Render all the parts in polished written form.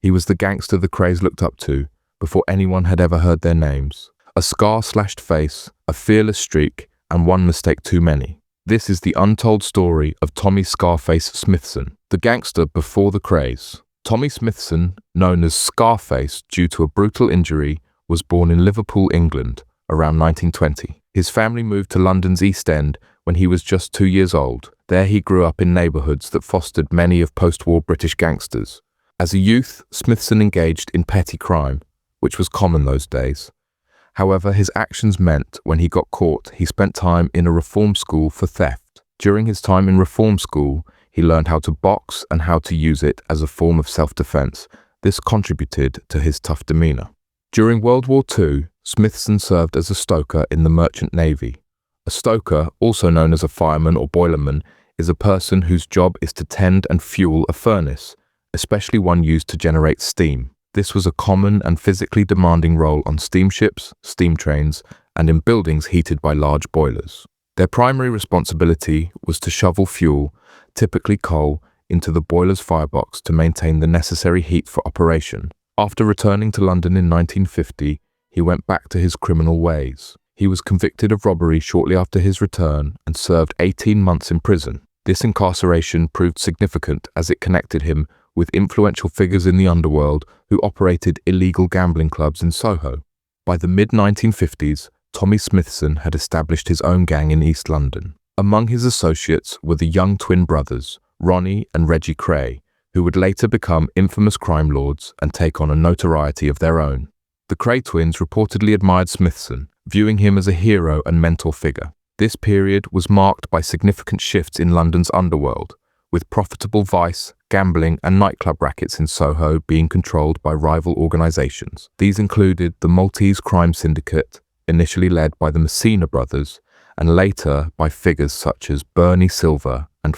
He was the gangster the Krays looked up to before anyone had ever heard their names. A scar-slashed face, a fearless streak, and one mistake too many. This is the untold story of Tommy Scarface Smithson, the gangster before the Krays. Tommy Smithson, known as Scarface due to a brutal injury, was born in Liverpool, England, around 1920. His family moved to London's East End when he was just 2 years old. There he grew up in neighbourhoods that fostered many of post-war British gangsters. As a youth, Smithson engaged in petty crime, which was common those days. However, his actions meant when he got caught, he spent time in a reform school for theft. During his time in reform school, he learned how to box and how to use it as a form of self-defense. This contributed to his tough demeanor. During World War II, Smithson served as a stoker in the Merchant Navy. A stoker, also known as a fireman or boilerman, is a person whose job is to tend and fuel a furnace, especially one used to generate steam. This was a common and physically demanding role on steamships, steam trains, and in buildings heated by large boilers. Their primary responsibility was to shovel fuel, typically coal, into the boiler's firebox to maintain the necessary heat for operation. After returning to London in 1950, he went back to his criminal ways. He was convicted of robbery shortly after his return and served 18 months in prison. This incarceration proved significant as it connected him with influential figures in the underworld who operated illegal gambling clubs in Soho. By the mid-1950s, Tommy Smithson had established his own gang in East London. Among his associates were the young twin brothers, Ronnie and Reggie Kray, who would later become infamous crime lords and take on a notoriety of their own. The Kray twins reportedly admired Smithson, viewing him as a hero and mentor figure. This period was marked by significant shifts in London's underworld, with profitable vice, gambling and nightclub rackets in Soho being controlled by rival organisations. These included the Maltese crime syndicate, initially led by the Messina brothers, and later by figures such as Bernie Silver and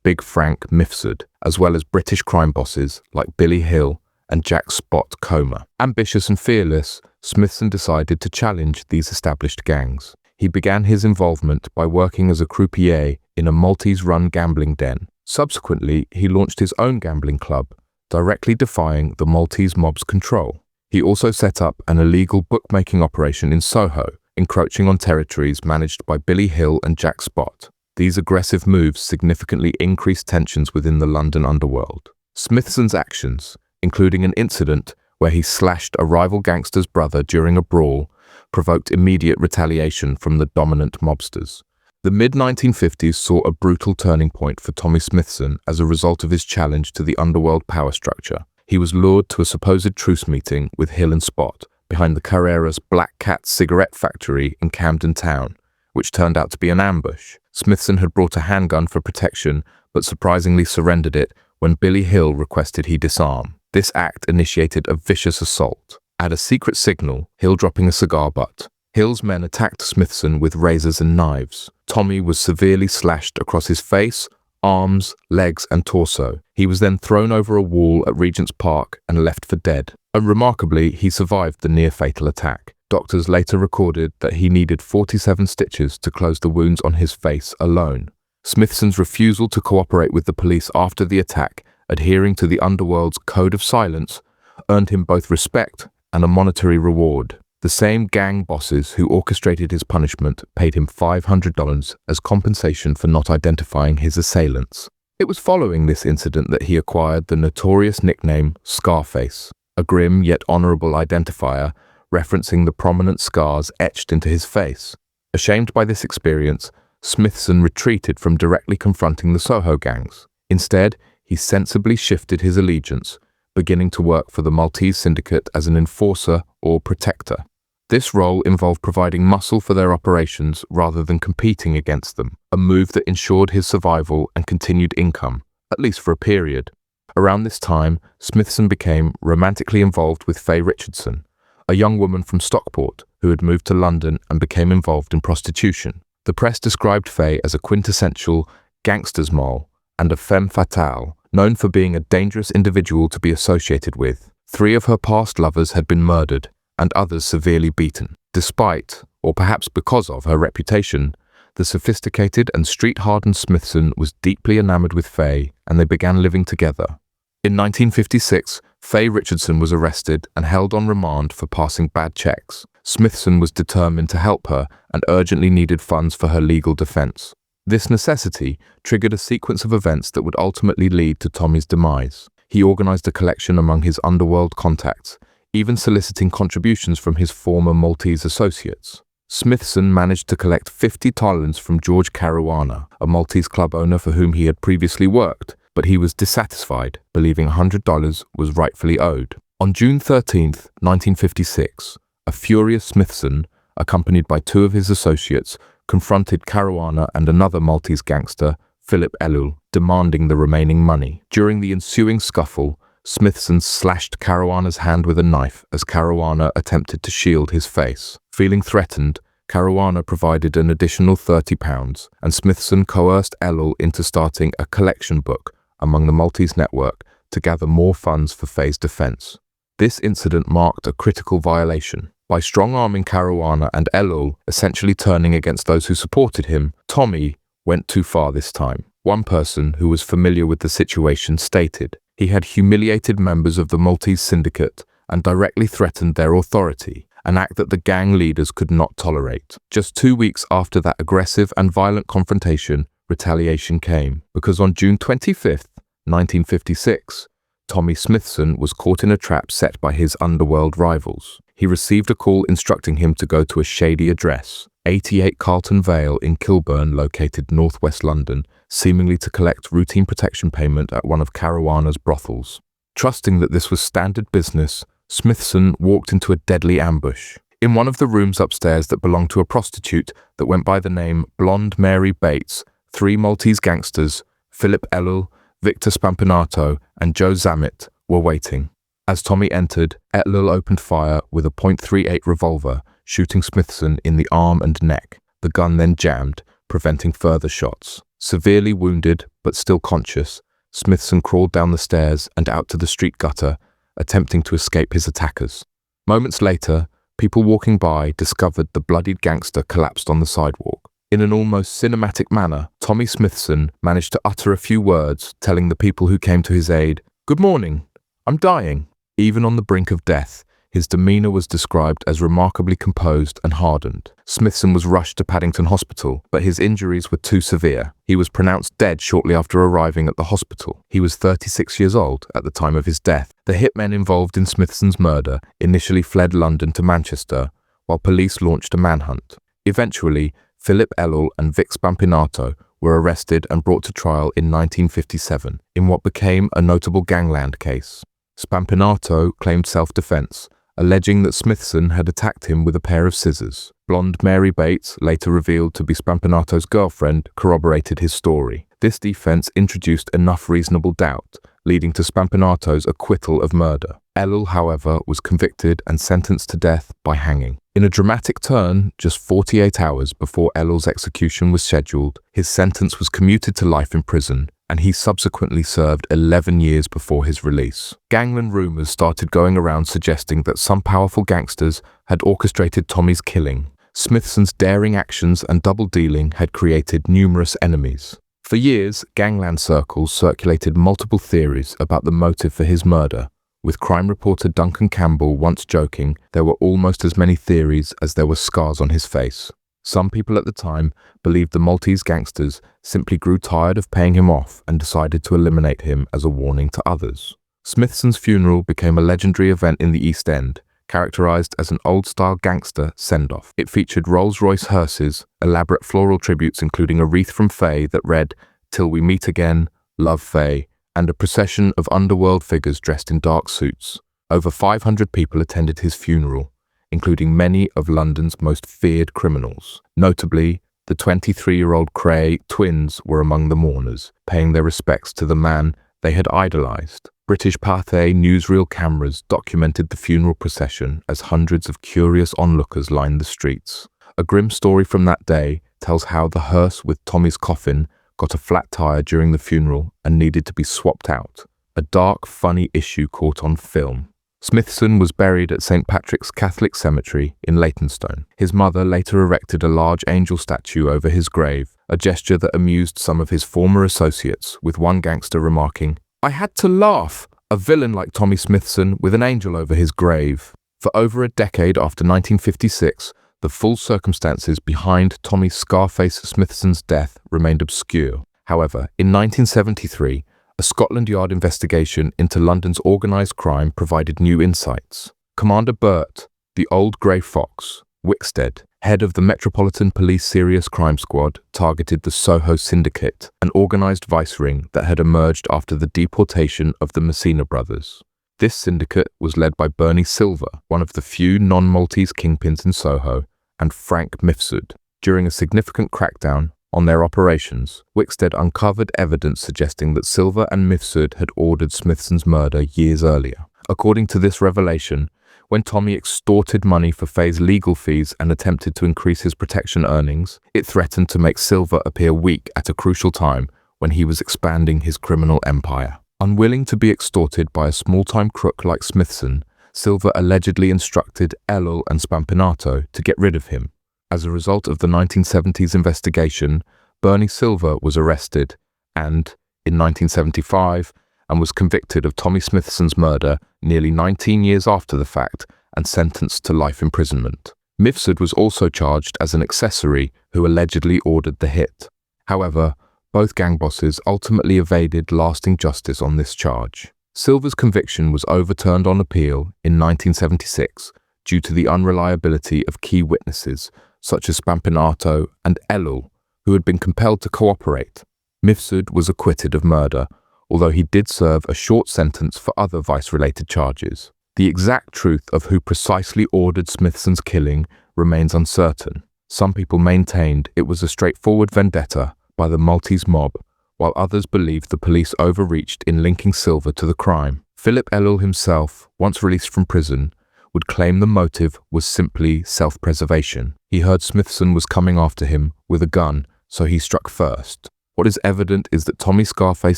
Big Frank Mifsud, as well as British crime bosses like Billy Hill and Jack Spot Comer. Ambitious and fearless, Smithson decided to challenge these established gangs. He began his involvement by working as a croupier in a Maltese-run gambling den. Subsequently, he launched his own gambling club, directly defying the Maltese mob's control. He also set up an illegal bookmaking operation in Soho, encroaching on territories managed by Billy Hill and Jack Spot. These aggressive moves significantly increased tensions within the London underworld. Smithson's actions, including an incident where he slashed a rival gangster's brother during a brawl, provoked immediate retaliation from the dominant mobsters. The mid-1950s saw a brutal turning point for Tommy Smithson as a result of his challenge to the underworld power structure. He was lured to a supposed truce meeting with Hill and Spot behind the Carrera's Black Cat cigarette factory in Camden Town, which turned out to be an ambush. Smithson had brought a handgun for protection, but surprisingly surrendered it when Billy Hill requested he disarm. This act initiated a vicious assault. At a secret signal, Hill dropping a cigar butt, Hill's men attacked Smithson with razors and knives. Tommy was severely slashed across his face, arms, legs and torso. He was then thrown over a wall at Regent's Park and left for dead. And remarkably, he survived the near-fatal attack. Doctors later recorded that he needed 47 stitches to close the wounds on his face alone. Smithson's refusal to cooperate with the police after the attack, adhering to the underworld's code of silence, earned him both respect and a monetary reward. The same gang bosses who orchestrated his punishment paid him $500 as compensation for not identifying his assailants. It was following this incident that he acquired the notorious nickname Scarface, a grim yet honourable identifier referencing the prominent scars etched into his face. Ashamed by this experience, Smithson retreated from directly confronting the Soho gangs. Instead, he sensibly shifted his allegiance, beginning to work for the Maltese syndicate as an enforcer or protector. This role involved providing muscle for their operations rather than competing against them, a move that ensured his survival and continued income, at least for a period. Around this time, Smithson became romantically involved with Faye Richardson, a young woman from Stockport who had moved to London and became involved in prostitution. The press described Faye as a quintessential gangster's mole and a femme fatale, known for being a dangerous individual to be associated with. 3 of her past lovers had been murdered and others severely beaten. Despite, or perhaps because of, her reputation, the sophisticated and street-hardened Smithson was deeply enamored with Faye and they began living together. In 1956, Faye Richardson was arrested and held on remand for passing bad checks. Smithson was determined to help her and urgently needed funds for her legal defense. This necessity triggered a sequence of events that would ultimately lead to Tommy's demise. He organized a collection among his underworld contacts, even soliciting contributions from his former Maltese associates. Smithson managed to collect 50 talents from George Caruana, a Maltese club owner for whom he had previously worked, but he was dissatisfied, believing $100 was rightfully owed. On June 13, 1956, a furious Smithson, accompanied by two of his associates, confronted Caruana and another Maltese gangster, Philip Ellul, demanding the remaining money. During the ensuing scuffle, Smithson slashed Caruana's hand with a knife as Caruana attempted to shield his face. Feeling threatened, Caruana provided an additional £30, and Smithson coerced Ellul into starting a collection book among the Maltese network to gather more funds for Faye's defense. This incident marked a critical violation. By strong-arming Caruana and Ellul, essentially turning against those who supported him, Tommy went too far this time. One person who was familiar with the situation stated he had humiliated members of the Maltese syndicate and directly threatened their authority, an act that the gang leaders could not tolerate. Just 2 weeks after that aggressive and violent confrontation, retaliation came, because on June 25, 1956, Tommy Smithson was caught in a trap set by his underworld rivals. He received a call instructing him to go to a shady address, 88 Carlton Vale in Kilburn, located northwest London, seemingly to collect routine protection payment at one of Caruana's brothels. Trusting that this was standard business, Smithson walked into a deadly ambush. In one of the rooms upstairs that belonged to a prostitute that went by the name Blonde Mary Bates, 3 Maltese gangsters, Philip Ellul, Victor Spampinato, and Joe Zammit, were waiting. As Tommy entered, Ellul opened fire with a .38 revolver, shooting Smithson in the arm and neck. The gun then jammed, preventing further shots. Severely wounded, but still conscious, Smithson crawled down the stairs and out to the street gutter, attempting to escape his attackers. Moments later, people walking by discovered the bloodied gangster collapsed on the sidewalk. In an almost cinematic manner, Tommy Smithson managed to utter a few words, telling the people who came to his aid, "Good morning, I'm dying." Even on the brink of death, his demeanor was described as remarkably composed and hardened. Smithson was rushed to Paddington Hospital, but his injuries were too severe. He was pronounced dead shortly after arriving at the hospital. He was 36 years old at the time of his death. The hitmen involved in Smithson's murder initially fled London to Manchester, while police launched a manhunt. Eventually, Philip Ellul and Vic Spampinato were arrested and brought to trial in 1957 in what became a notable gangland case. Spampinato claimed self-defense, alleging that Smithson had attacked him with a pair of scissors. Blonde Mary Bates, later revealed to be Spampinato's girlfriend, corroborated his story. This defense introduced enough reasonable doubt, leading to Spampinato's acquittal of murder. Ellul, however, was convicted and sentenced to death by hanging. In a dramatic turn, just 48 hours before Ellul's execution was scheduled, his sentence was commuted to life in prison, and he subsequently served 11 years before his release. Gangland rumors started going around suggesting that some powerful gangsters had orchestrated Tommy's killing. Smithson's daring actions and double-dealing had created numerous enemies. For years, gangland circles circulated multiple theories about the motive for his murder, with crime reporter Duncan Campbell once joking there were almost as many theories as there were scars on his face. Some people at the time believed the Maltese gangsters simply grew tired of paying him off and decided to eliminate him as a warning to others. Smithson's funeral became a legendary event in the East End, characterized as an old-style gangster send-off. It featured Rolls-Royce hearses, elaborate floral tributes including a wreath from Faye that read, "Till we meet again, love Faye," and a procession of underworld figures dressed in dark suits. Over 500 people attended his funeral, including many of London's most feared criminals. Notably, the 23-year-old Kray twins were among the mourners, paying their respects to the man they had idolized. British Pathé newsreel cameras documented the funeral procession as hundreds of curious onlookers lined the streets. A grim story from that day tells how the hearse with Tommy's coffin got a flat tire during the funeral and needed to be swapped out. A dark, funny issue caught on film. Smithson was buried at St. Patrick's Catholic Cemetery in Leytonstone. His mother later erected a large angel statue over his grave, a gesture that amused some of his former associates, with one gangster remarking, "I had to laugh. A villain like Tommy Smithson with an angel over his grave. For over a decade after 1956, the full circumstances behind Tommy Scarface Smithson's death remained obscure. However, in 1973, a Scotland Yard investigation into London's organised crime provided new insights. Commander Burt, the Old Grey Fox, Wickstead, head of the Metropolitan Police Serious Crime Squad, targeted the Soho syndicate, an organised vice ring that had emerged after the deportation of the Messina brothers. This syndicate was led by Bernie Silver, one of the few non-Maltese kingpins in Soho, and Frank Mifsud. During a significant crackdown on their operations, Wickstead uncovered evidence suggesting that Silver and Mifsud had ordered Smithson's murder years earlier. According to this revelation, when Tommy extorted money for Faye's legal fees and attempted to increase his protection earnings, it threatened to make Silver appear weak at a crucial time when he was expanding his criminal empire. Unwilling to be extorted by a small-time crook like Smithson, Silver allegedly instructed Ellul and Spampinato to get rid of him. As a result of the 1970s investigation, Bernie Silver was arrested and, in 1975, and was convicted of Tommy Smithson's murder nearly 19 years after the fact and sentenced to life imprisonment. Mifsud was also charged as an accessory who allegedly ordered the hit. However, both gang bosses ultimately evaded lasting justice on this charge. Silver's conviction was overturned on appeal in 1976 due to the unreliability of key witnesses such as Spampinato and Ellul, who had been compelled to cooperate. Mifsud was acquitted of murder, although he did serve a short sentence for other vice-related charges. The exact truth of who precisely ordered Smithson's killing remains uncertain. Some people maintained it was a straightforward vendetta by the Maltese mob, while others believed the police overreached in linking Silver to the crime. Philip Ellul himself, once released from prison, would claim the motive was simply self-preservation. He heard Smithson was coming after him with a gun, so he struck first. What is evident is that Tommy Scarface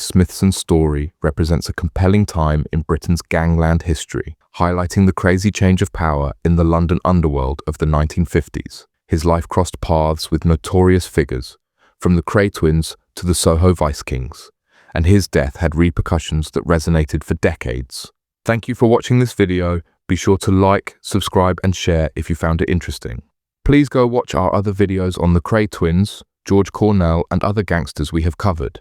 Smithson's story represents a compelling time in Britain's gangland history, highlighting the crazy change of power in the London underworld of the 1950s. His life crossed paths with notorious figures, from the Kray twins to the Soho Vice Kings, and his death had repercussions that resonated for decades. Thank you for watching this video. Be sure to like, subscribe, and share if you found it interesting. Please go watch our other videos on the Kray twins, George Cornell, and other gangsters we have covered.